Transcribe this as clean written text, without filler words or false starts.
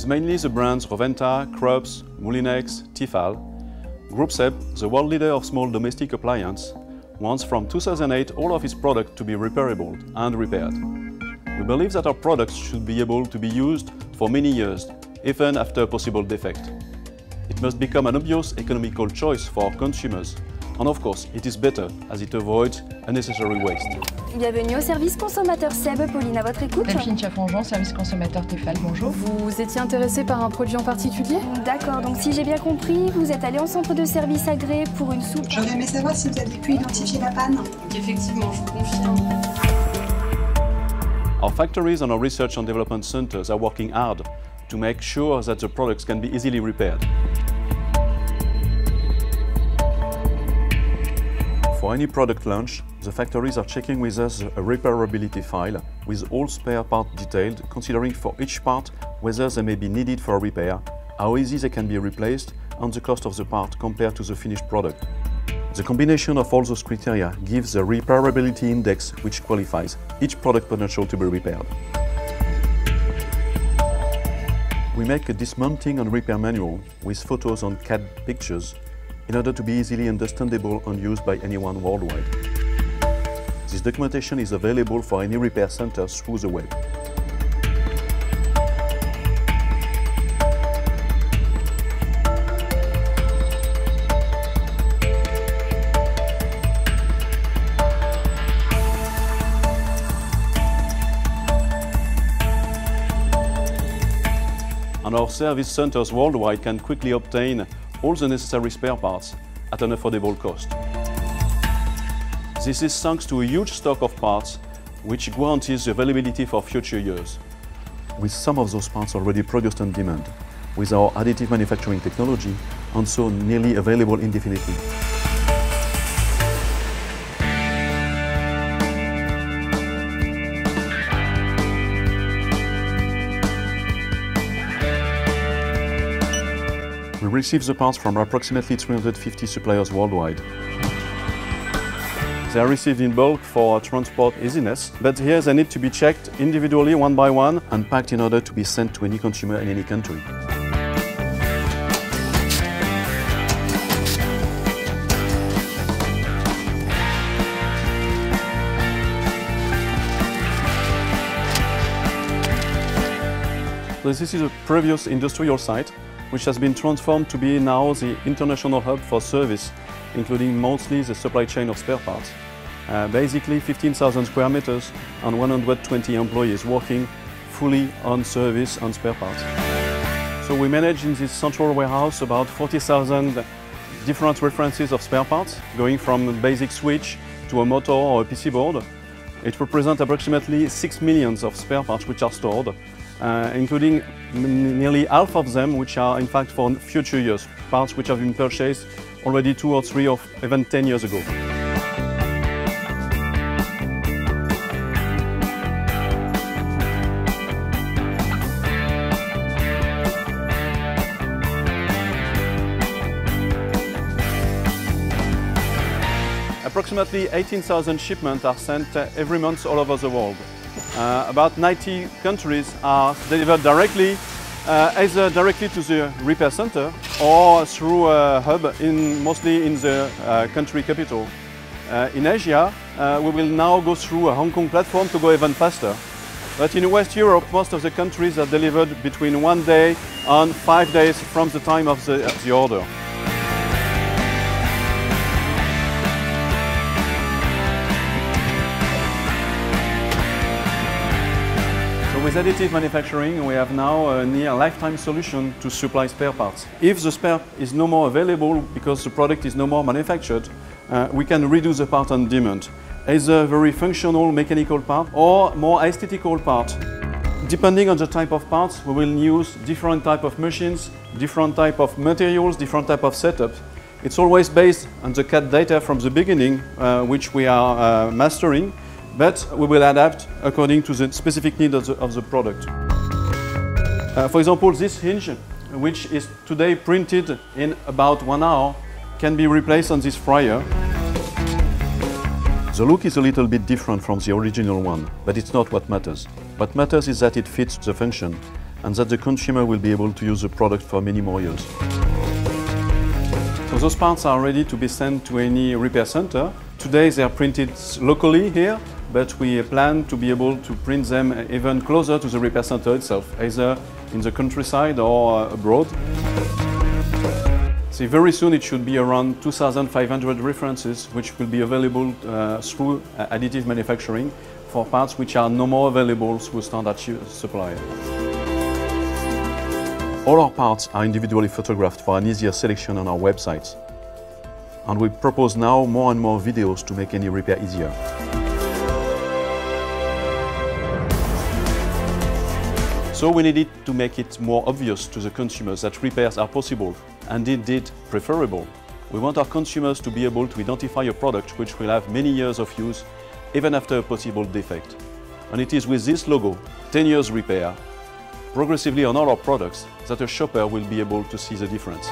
With mainly the brands Roventa, Krups, Moulinex, Tefal, Group SEB, the world leader of small domestic appliance, wants from 2008 all of its products to be repairable and repaired. We believe that our products should be able to be used for many years, even after a possible defect. It must become an obvious economical choice for consumers. And of course, it is better as it avoids unnecessary waste. Bienvenue au service consommateur SEB, Pauline, à votre écoute. Delphine Chaffonjon, service consommateur Tefal, bonjour. Vous étiez intéressé par un produit en particulier? D'accord, donc si j'ai bien compris, vous êtes allé en centre de service agréé pour une soupe. J'aurais aimé savoir si vous aviez pu identifier la panne. Effectivement, je vous confirme. Our factories and our research and development centers are working hard to make sure that the products can be easily repaired. For any product launch, the factories are checking with us a repairability file with all spare parts detailed, considering for each part whether they may be needed for repair, how easy they can be replaced, and the cost of the part compared to the finished product. The combination of all those criteria gives a repairability index which qualifies each product potential to be repaired. We make a dismounting and repair manual with photos and CAD pictures in order to be easily understandable and used by anyone worldwide. This documentation is available for any repair centers through the web. And our service centers worldwide can quickly obtain all the necessary spare parts at an affordable cost. This is thanks to a huge stock of parts which guarantees the availability for future years. With some of those parts already produced on demand, with our additive manufacturing technology, and so nearly available indefinitely. We receive the parts from approximately 350 suppliers worldwide. They are received in bulk for transport easiness, but here they need to be checked individually one by one and packed in order to be sent to any consumer in any country. So this is a previous industrial site which has been transformed to be now the international hub for service, including mostly the supply chain of spare parts. Basically 15,000 square meters and 120 employees working fully on service and spare parts. So we manage in this central warehouse about 40,000 different references of spare parts, going from a basic switch to a motor or a PC board. It represents approximately 6 million of spare parts which are stored, including nearly half of them which are in fact for future years, parts which have been purchased already 2 or 3 or even 10 years ago. Approximately 18,000 shipments are sent every month all over the world. About 90 countries are delivered directly, either directly to the repair center or through a hub mostly in the country capital. In Asia, we will now go through a Hong Kong platform to go even faster. But in West Europe, most of the countries are delivered between 1 day and 5 days from the time of the order. With additive manufacturing, we have now a near lifetime solution to supply spare parts. If the spare is no more available because the product is no more manufactured, we can redo the part on demand, either a very functional mechanical part or more aesthetical part. Depending on the type of parts, we will use different type of machines, different type of materials, different type of setups. It's always based on the CAD data from the beginning, which we are mastering, but we will adapt according to the specific need of the product. For example, this hinge, which is today printed in about 1 hour, can be replaced on this fryer. The look is a little bit different from the original one, but it's not what matters. What matters is that it fits the function, and that the consumer will be able to use the product for many more years. So those parts are ready to be sent to any repair center. Today they are printed locally here, but we plan to be able to print them even closer to the repair center itself, either in the countryside or abroad. See, very soon it should be around 2,500 references which will be available through additive manufacturing for parts which are no more available through standard supplier. All our parts are individually photographed for an easier selection on our website. And we propose now more and more videos to make any repair easier. So we needed to make it more obvious to the consumers that repairs are possible and indeed preferable. We want our consumers to be able to identify a product which will have many years of use even after a possible defect. And it is with this logo, 10 years repair, progressively on all our products, that a shopper will be able to see the difference.